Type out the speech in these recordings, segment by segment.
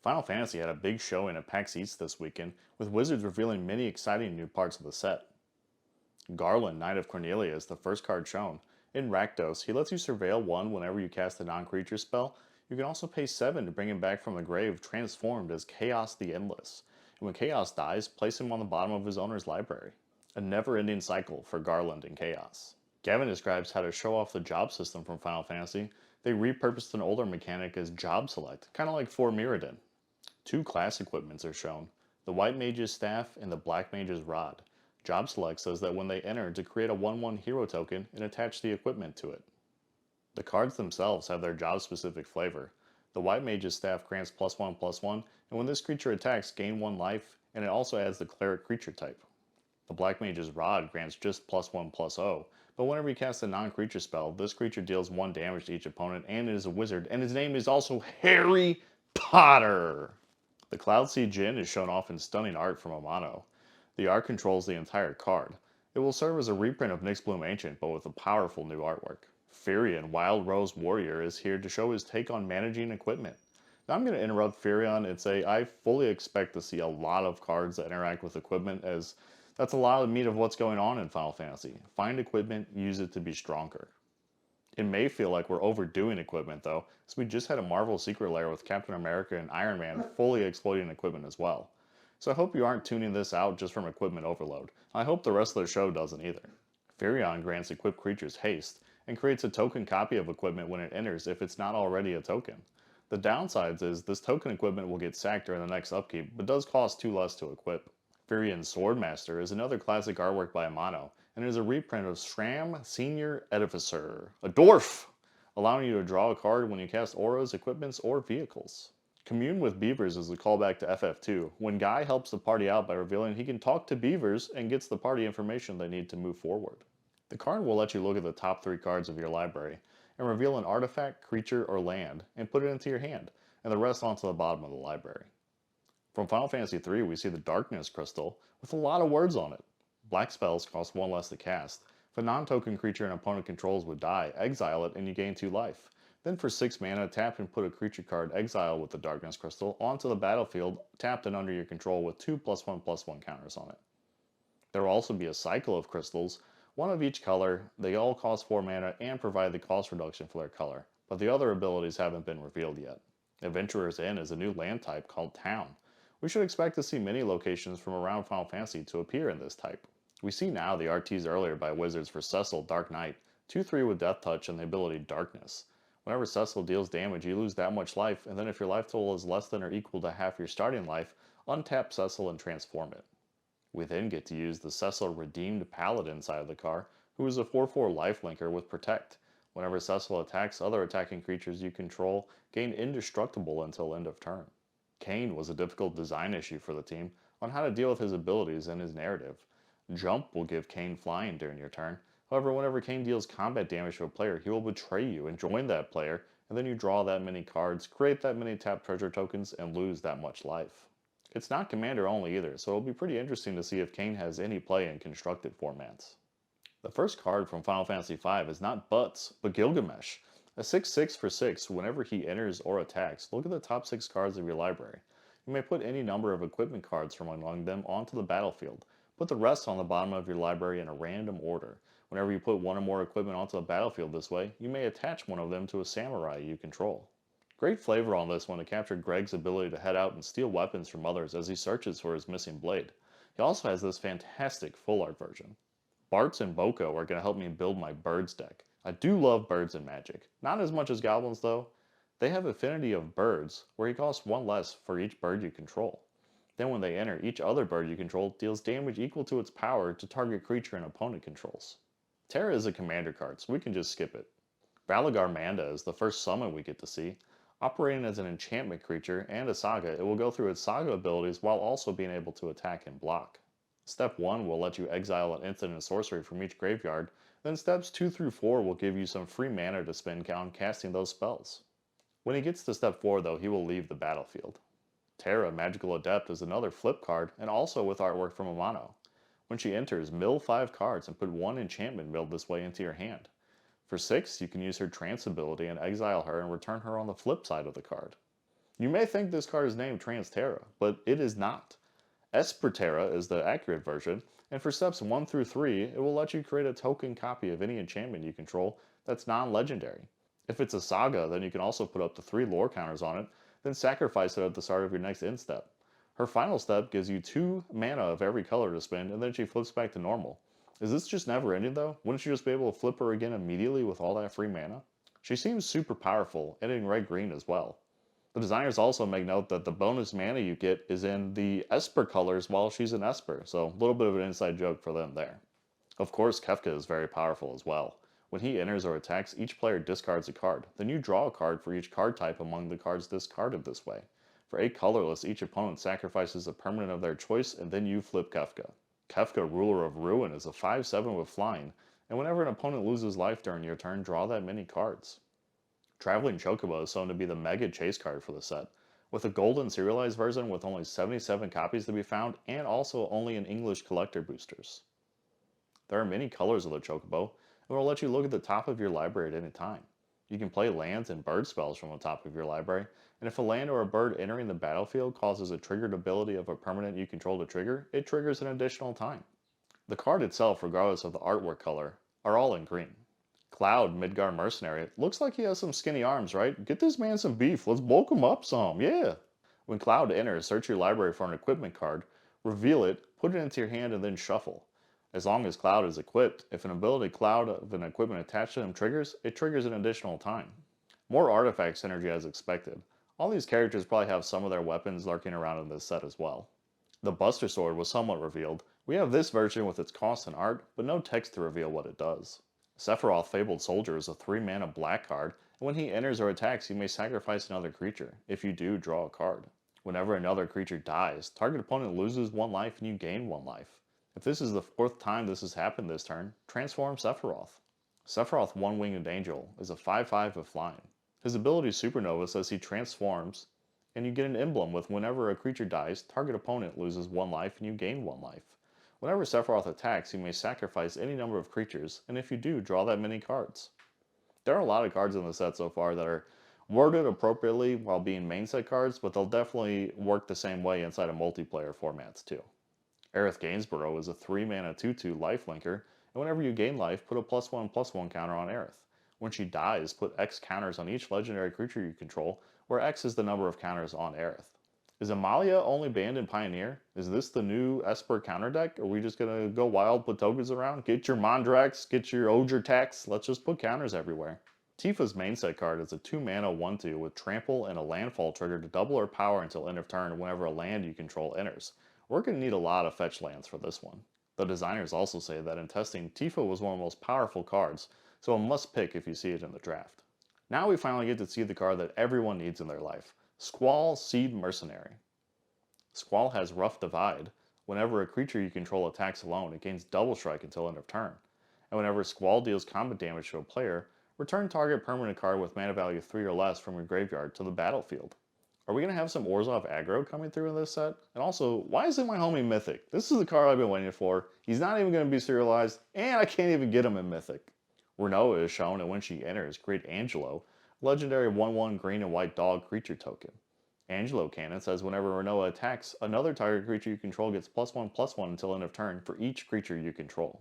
Final Fantasy had a big showing at PAX East this weekend, with Wizards revealing many exciting new parts of the set. Garland, Knight of Cornelia, is the first card shown. In Rakdos, he lets you surveil 1 whenever you cast a non-creature spell. You can also pay 7 to bring him back from the grave, transformed as Chaos the Endless. And when Chaos dies, place him on the bottom of his owner's library. A never-ending cycle for Garland and Chaos. Gavin describes how to show off the job system from Final Fantasy. They repurposed an older mechanic as Job Select, kind of like for Mirrodin. 2 class equipments are shown, the White Mage's Staff and the Black Mage's Rod. Job Select says that when they enter, to create a 1/1 hero token and attach the equipment to it. The cards themselves have their job-specific flavor. The White Mage's Staff grants +1/+1, and when this creature attacks, gain 1 life, and it also adds the Cleric creature type. The Black Mage's Rod grants just +1/+0, but whenever you cast a non-creature spell, this creature deals 1 damage to each opponent and is a wizard, and his name is also Harry Potter! The Cloudseed Djinn is shown off in stunning art from Amano. The art controls the entire card. It will serve as a reprint of Nyxbloom Ancient, but with a powerful new artwork. Firion, Wild Rose Warrior, is here to show his take on managing equipment. Now I'm going to interrupt Firion and say I fully expect to see a lot of cards that interact with equipment, as that's a lot of the meat of what's going on in Final Fantasy. Find equipment, use it to be stronger. It may feel like we're overdoing equipment though, as we just had a Marvel Secret Lair with Captain America and Iron Man fully exploiting equipment as well. So I hope you aren't tuning this out just from equipment overload. I hope the rest of the show doesn't either. Firion grants equipped creatures haste, and creates a token copy of equipment when it enters if it's not already a token. The downsides is this token equipment will get sacked during the next upkeep, but does cost 2 less to equip. Firion's Swordmaster is another classic artwork by Amano, and it is a reprint of Shram Senior Edificer, a dwarf, allowing you to draw a card when you cast auras, equipments, or vehicles. Commune with Beavers is a callback to FF2, when Guy helps the party out by revealing he can talk to beavers and gets the party information they need to move forward. The card will let you look at the top 3 cards of your library, and reveal an artifact, creature, or land, and put it into your hand, and the rest onto the bottom of the library. From Final Fantasy III, we see the Darkness Crystal, with a lot of words on it. Black spells cost 1 less to cast. If a non-token creature an opponent controls would die, exile it and you gain 2 life. Then for 6 mana, tap and put a creature card exile with the Darkness Crystal onto the battlefield, tapped and under your control with 2 +1/+1 counters on it. There will also be a cycle of crystals, 1 of each color. They all cost 4 mana and provide the cost reduction for their color, but the other abilities haven't been revealed yet. Adventurer's Inn is a new land type called Town. We should expect to see many locations from around Final Fantasy to appear in this type. We see now the art teased earlier by Wizards for Cecil Dark Knight, 2/3 with Death Touch and the ability Darkness. Whenever Cecil deals damage, you lose that much life, and then if your life total is less than or equal to half your starting life, untap Cecil and transform it. We then get to use the Cecil Redeemed Paladin side of the card, who is a 4/4 lifelinker with Protect. Whenever Cecil attacks other attacking creatures you control, gain Indestructible until end of turn. Kain was a difficult design issue for the team on how to deal with his abilities and his narrative. Jump will give Kain flying during your turn. However, whenever Kain deals combat damage to a player, he will betray you and join that player, and then you draw that many cards, create that many tapped treasure tokens, and lose that much life. It's not Commander only either, so it'll be pretty interesting to see if Kain has any play in constructed formats. The first card from Final Fantasy V is not Butts, but Gilgamesh. A 6/6 for 6, whenever he enters or attacks, look at the top 6 cards of your library. You may put any number of equipment cards from among them onto the battlefield. Put the rest on the bottom of your library in a random order. Whenever you put 1 or more equipment onto the battlefield this way, you may attach one of them to a samurai you control. Great flavor on this one to capture Greg's ability to head out and steal weapons from others as he searches for his missing blade. He also has this fantastic full art version. Bartz and Boko are going to help me build my birds deck. I do love birds in Magic. Not as much as goblins though. They have affinity of birds, where he costs 1 less for each bird you control. Then when they enter, each other bird you control deals damage equal to its power to target creature an opponent controls. Terra is a commander card, so we can just skip it. Balagar Manda is the first summon we get to see. Operating as an enchantment creature and a saga, it will go through its saga abilities while also being able to attack and block. Step 1 will let you exile an instant and sorcery from each graveyard, then steps 2 through 4 will give you some free mana to spend on casting those spells. When he gets to step 4 though, he will leave the battlefield. Terra, Magical Adept, is another flip card, and also with artwork from Amano. When she enters, mill 5 cards and put 1 enchantment milled this way into your hand. For 6, you can use her trance ability and exile her and return her on the flip side of the card. You may think this card is named Transterra, but it is not. Esperterra is the accurate version, and for steps 1 through 3, it will let you create a token copy of any enchantment you control that's non-legendary. If it's a saga, then you can also put up to 3 lore counters on it, then sacrifice it at the start of your next end step. Her final step gives you 2 mana of every color to spend, and then she flips back to normal. Is this just never ending though? Wouldn't you just be able to flip her again immediately with all that free mana? She seems super powerful, and in red-green as well. The designers also make note that the bonus mana you get is in the Esper colors while she's an Esper, so a little bit of an inside joke for them there. Of course, Kefka is very powerful as well. When he enters or attacks, each player discards a card. Then you draw a card for each card type among the cards discarded this way. For 8 colorless, each opponent sacrifices a permanent of their choice, and then you flip Kefka. Kefka, Ruler of Ruin, is a 5/7 with flying, and whenever an opponent loses life during your turn, draw that many cards. Traveling Chocobo is shown to be the mega chase card for the set, with a golden serialized version with only 77 copies to be found, and also only in English collector boosters. There are many colors of the Chocobo, and will let you look at the top of your library at any time. You can play lands and bird spells from the top of your library, and if a land or a bird entering the battlefield causes a triggered ability of a permanent you control to trigger, it triggers an additional time. The card itself, regardless of the artwork color, are all in green. Cloud, Midgar Mercenary, looks like he has some skinny arms, right? Get this man some beef, let's bulk him up some, yeah! When Cloud enters, search your library for an equipment card, reveal it, put it into your hand, and then shuffle. As long as Cloud is equipped, if an ability Cloud of an equipment attached to him triggers, it triggers an additional time. More artifact synergy as expected. All these characters probably have some of their weapons lurking around in this set as well. The Buster Sword was somewhat revealed. We have this version with its cost and art, but no text to reveal what it does. Sephiroth Fabled Soldier is a 3 mana black card, and when he enters or attacks, you may sacrifice another creature. If you do, draw a card. Whenever another creature dies, target opponent loses 1 life and you gain 1 life. If this is the 4th time this has happened this turn, transform Sephiroth. Sephiroth One-Winged Angel is a 5/5 with flying. His ability Supernova says he transforms, and you get an emblem with whenever a creature dies, target opponent loses 1 life and you gain 1 life. Whenever Sephiroth attacks, you may sacrifice any number of creatures, and if you do, draw that many cards. There are a lot of cards in the set so far that are worded appropriately while being main set cards, but they'll definitely work the same way inside of multiplayer formats too. Aerith Gainsborough is a 3 mana 2/2 lifelinker, and whenever you gain life, put a +1/+1 counter on Aerith. When she dies, put X counters on each legendary creature you control, where X is the number of counters on Aerith. Is Amalia only banned in Pioneer? Is this the new Esper counter deck? Are we just gonna go wild, put tokens around? Get your Mondrax, get your Ogre Tax, let's just put counters everywhere. Tifa's main set card is a 2 mana 1/2 with trample and a landfall trigger to double her power until end of turn whenever a land you control enters. We're gonna need a lot of fetch lands for this one. The designers also say that in testing, Tifa was one of the most powerful cards, so a must pick if you see it in the draft. Now we finally get to see the card that everyone needs in their life. Squall Seed Mercenary. Squall has Rough Divide. Whenever a creature you control attacks alone, it gains Double Strike until end of turn. And whenever Squall deals combat damage to a player, return target permanent card with mana value 3 or less from your graveyard to the battlefield. Are we going to have some Orzhov aggro coming through in this set? And also, why isn't my homie Mythic? This is the card I've been waiting for. He's not even going to be serialized, and I can't even get him in Mythic. Renoa is shown, and when she enters, create Angelo, legendary 1/1 green and white dog creature token. Angelo Cannon says whenever Renoa attacks, another target creature you control gets +1/+1 until end of turn for each creature you control.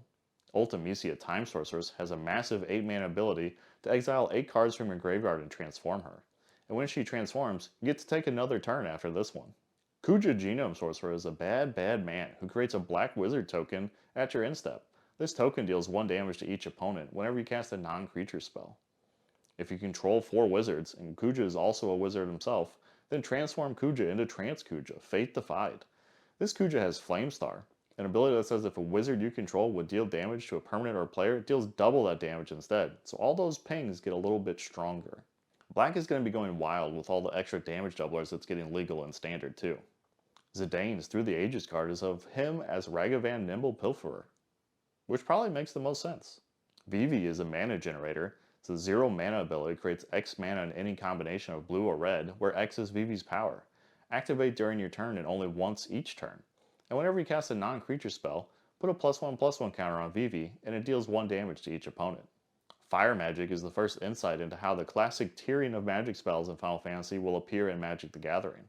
Ultimecia Time Sorceress has a massive 8 mana ability to exile 8 cards from your graveyard and transform her. And when she transforms, you get to take another turn after this one. Kuja Genome Sorcerer is a bad man who creates a black wizard token at your end step. This token deals 1 damage to each opponent whenever you cast a non-creature spell. If you control 4 wizards, and Kuja is also a wizard himself, then transform Kuja into Trance Kuja, Fate Defied. This Kuja has Flamestar, an ability that says if a wizard you control would deal damage to a permanent or a player, it deals double that damage instead, so all those pings get a little bit stronger. Black is going to be going wild with all the extra damage doublers that's getting legal and standard too. Zidane's Through the Ages card is of him as Ragavan Nimble Pilferer, which probably makes the most sense. Vivi is a mana generator. It's a 0 mana ability, creates X mana in any combination of blue or red, where X is Vivi's power. Activate during your turn and only once each turn. And whenever you cast a non-creature spell, put a +1/+1 counter on Vivi, and it deals 1 damage to each opponent. Fire magic is the first insight into how the classic tiering of magic spells in Final Fantasy will appear in Magic the Gathering.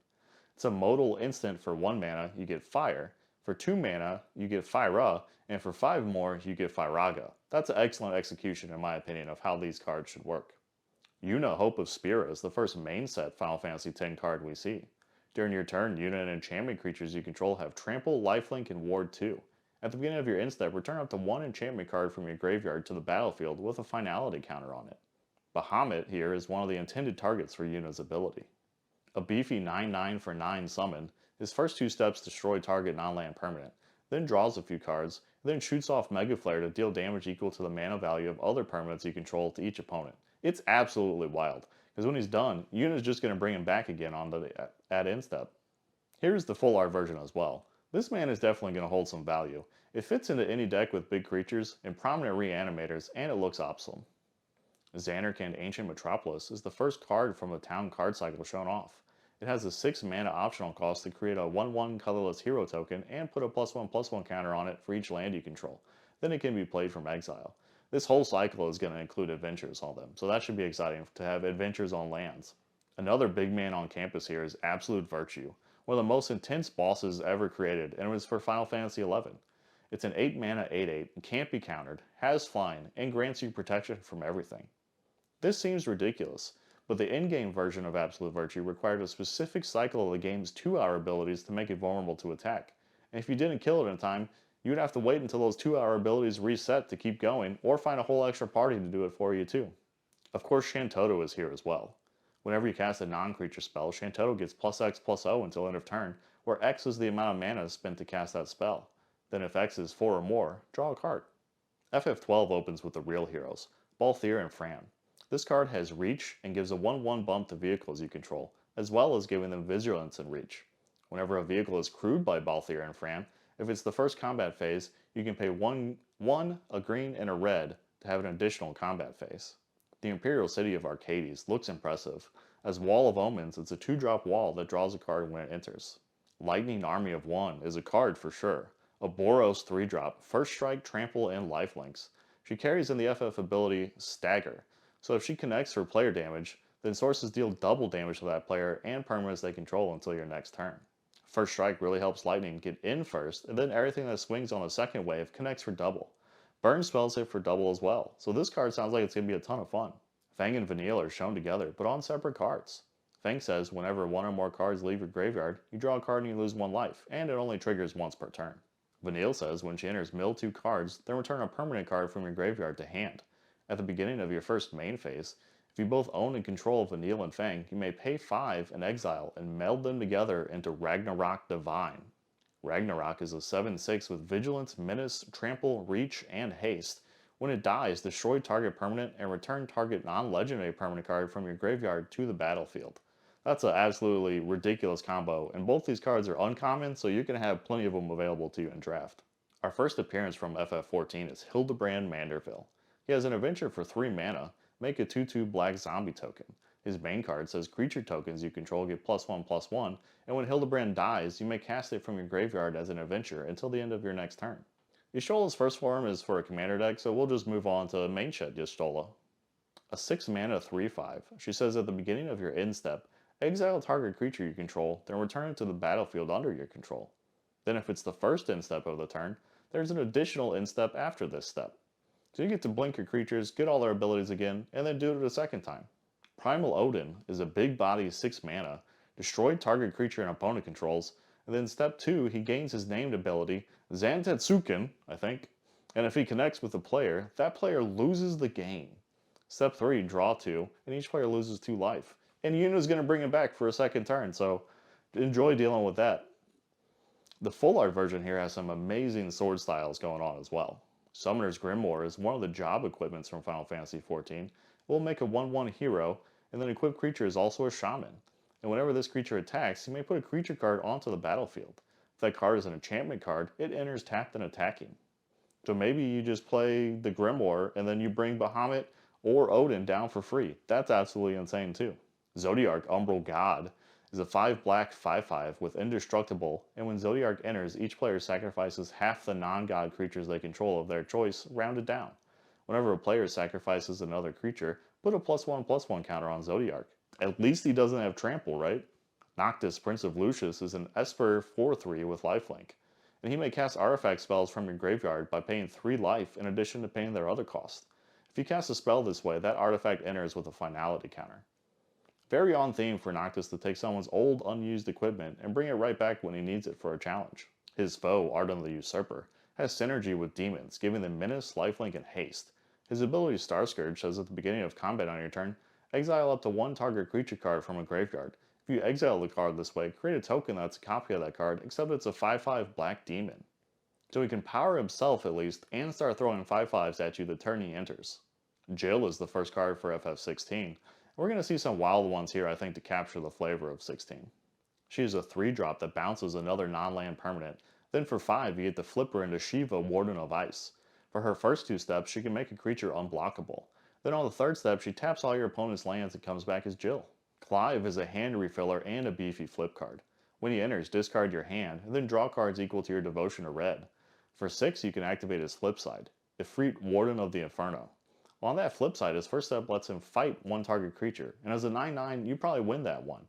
It's a modal instant for 1 mana, you get Fire. For 2 mana, you get Fira, and for 5 more, you get Firaga. That's an excellent execution, in my opinion, of how these cards should work. Yuna, Hope of Spira is the first main set Final Fantasy X card we see. During your turn, Yuna and enchantment creatures you control have Trample, Lifelink, and Ward 2. At the beginning of your end step, return up to 1 enchantment card from your graveyard to the battlefield with a finality counter on it. Bahamut here is one of the intended targets for Yuna's ability. A beefy 9/9 for 9 summon, his first 2 steps destroy target non-land permanent, then draws a few cards, then shoots off Mega Flare to deal damage equal to the mana value of other permanents you control to each opponent. It's absolutely wild, because when he's done, Yuna's just going to bring him back again on at end step. Here's the full art version as well. This man is definitely going to hold some value. It fits into any deck with big creatures and prominent reanimators, and it looks awesome. Xanarkand Ancient Metropolis is the first card from the town card cycle shown off. It has a 6 mana optional cost to create a 1/1 colorless hero token and put a +1/+1 counter on it for each land you control. Then it can be played from exile. This whole cycle is going to include adventures on them, so that should be exciting to have adventures on lands. Another big man on campus here is Absolute Virtue, one of the most intense bosses ever created, and it was for Final Fantasy XI. It's an 8 mana 8/8, can't be countered, has flying, and grants you protection from everything. This seems ridiculous, but the in-game version of Absolute Virtue required a specific cycle of the game's 2-hour abilities to make it vulnerable to attack, and if you didn't kill it in time, you'd have to wait until those 2-hour abilities reset to keep going, or find a whole extra party to do it for you too. Of course, Shantoto is here as well. Whenever you cast a non-creature spell, Shantoto gets +X/+0 until end of turn, where X is the amount of mana spent to cast that spell. Then if X is 4 or more, draw a card. FF12 opens with the real heroes, Balthier and Fran. This card has Reach and gives a 1/1 bump to vehicles you control, as well as giving them Vigilance and Reach. Whenever a vehicle is crewed by Balthier and Fran, if it's the first combat phase, you can pay one, a green, and a red to have an additional combat phase. The Imperial City of Arcades looks impressive. As Wall of Omens, it's a 2-drop wall that draws a card when it enters. Lightning Army of 1 is a card for sure. A Boros 3-drop, First Strike, Trample, and Lifelinks. She carries in the FF ability Stagger, so if she connects for player damage, then sources deal double damage to that player and permanents they control until your next turn. First Strike really helps Lightning get in first, and then everything that swings on the second wave connects for double. Burn spells hit for double as well, so this card sounds like it's going to be a ton of fun. Fang and Vanille are shown together, but on separate cards. Fang says whenever 1 or more cards leave your graveyard, you draw a card and you lose 1 life, and it only triggers once per turn. Vanille says when she enters mill 2 cards, then return a permanent card from your graveyard to hand. At the beginning of your first main phase, if you both own and control Vanille and Fang, you may pay 5 and exile and meld them together into Ragnarok Divine. Ragnarok is a 7/6 with Vigilance, Menace, Trample, Reach, and Haste. When it dies, destroy target permanent and return target non-legendary permanent card from your graveyard to the battlefield. That's an absolutely ridiculous combo, and both these cards are uncommon, so you can have plenty of them available to you in draft. Our first appearance from FF14 is Hildebrand Manderville. He has an adventure for 3 mana, make a 2/2 black zombie token. His main card says creature tokens you control get +1/+1, and when Hildebrand dies, you may cast it from your graveyard as an adventure until the end of your next turn. Yashtola's first form is for a commander deck, so we'll just move on to main shed Yashtola. A 6 mana 3/5. She says at the beginning of your end step, exile target creature you control, then return it to the battlefield under your control. Then if it's the first end step of the turn, there's an additional end step after this step. So you get to blink your creatures, get all their abilities again, and then do it a second time. Primal Odin is a big body 6 mana, destroy target creature an opponent controls, and then step 2 he gains his named ability, Zantetsuken, I think, and if he connects with a player, that player loses the game. Step 3, draw 2, and each player loses 2 life. And Yuna's going to bring him back for a second turn, so enjoy dealing with that. The full art version here has some amazing sword styles going on as well. Summoner's Grimoire is one of the job equipments from Final Fantasy XIV. We'll make a 1/1 hero, and then equipped creature is also a shaman. And whenever this creature attacks, you may put a creature card onto the battlefield. If that card is an enchantment card, it enters tapped and attacking. So maybe you just play the Grimoire, and then you bring Bahamut or Odin down for free. That's absolutely insane too. Zodiark Umbral God is a 5 black 5/5 with indestructible, and when Zodiark enters, each player sacrifices half the non-god creatures they control of their choice, rounded down. Whenever a player sacrifices another creature, put a +1/+1 counter on Zodiark. At least he doesn't have trample, right? Noctis, Prince of Lucius, is an Esper 4/3 with lifelink, and he may cast artifact spells from your graveyard by paying 3 life in addition to paying their other cost. If you cast a spell this way, that artifact enters with a finality counter. Very on theme for Noctis to take someone's old, unused equipment and bring it right back when he needs it for a challenge. His foe, Arden the Usurper, has synergy with demons, giving them menace, lifelink, and haste. His ability Star Scourge says at the beginning of combat on your turn, exile up to 1 target creature card from a graveyard. If you exile the card this way, create a token that's a copy of that card, except it's a 5/5 black demon. So he can power himself at least, and start throwing 5/5s at you the turn he enters. Jill is the first card for FF16. We're going to see some wild ones here, I think, to capture the flavor of 16. She is a 3-drop that bounces another non-land permanent. Then for 5, you get to flip her into Shiva, Warden of Ice. For her first 2 steps, she can make a creature unblockable. Then on the 3rd step, she taps all your opponent's lands and comes back as Jill. Clive is a hand refiller and a beefy flip card. When he enters, discard your hand, and then draw cards equal to your devotion to red. For 6, you can activate his flip side, Ifrit, Warden of the Inferno. On that flip side, his first step lets him fight 1 target creature, and as a 9/9, you probably win that one.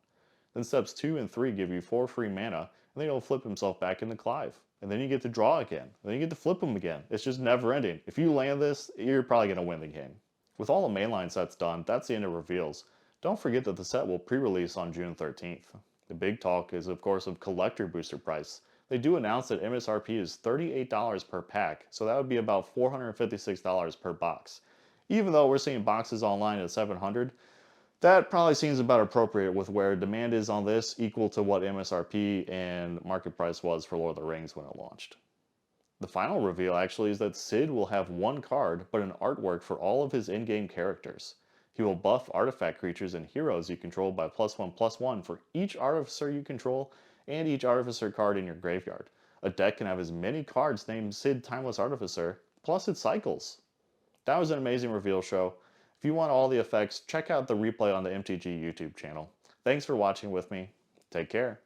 Then steps 2 and 3 give you 4 free mana, and then he'll flip himself back into Clive. And then you get to draw again, and then you get to flip him again. It's just never ending. If you land this, you're probably going to win the game. With all the mainline sets done, that's the end of reveals. Don't forget that the set will pre-release on June 13th. The big talk is, of course, of collector booster price. They do announce that MSRP is $38 per pack, so that would be about $456 per box. Even though we're seeing boxes online at $700, that probably seems about appropriate with where demand is on this, equal to what MSRP and market price was for Lord of the Rings when it launched. The final reveal actually is that Sid will have 1 card, but an artwork for all of his in-game characters. He will buff artifact creatures and heroes you control by +1/+1 for each artificer you control and each artificer card in your graveyard. A deck can have as many cards named Sid Timeless Artificer, plus it cycles. That was an amazing reveal show. If you want all the effects, check out the replay on the MTG YouTube channel. Thanks for watching with me. Take care.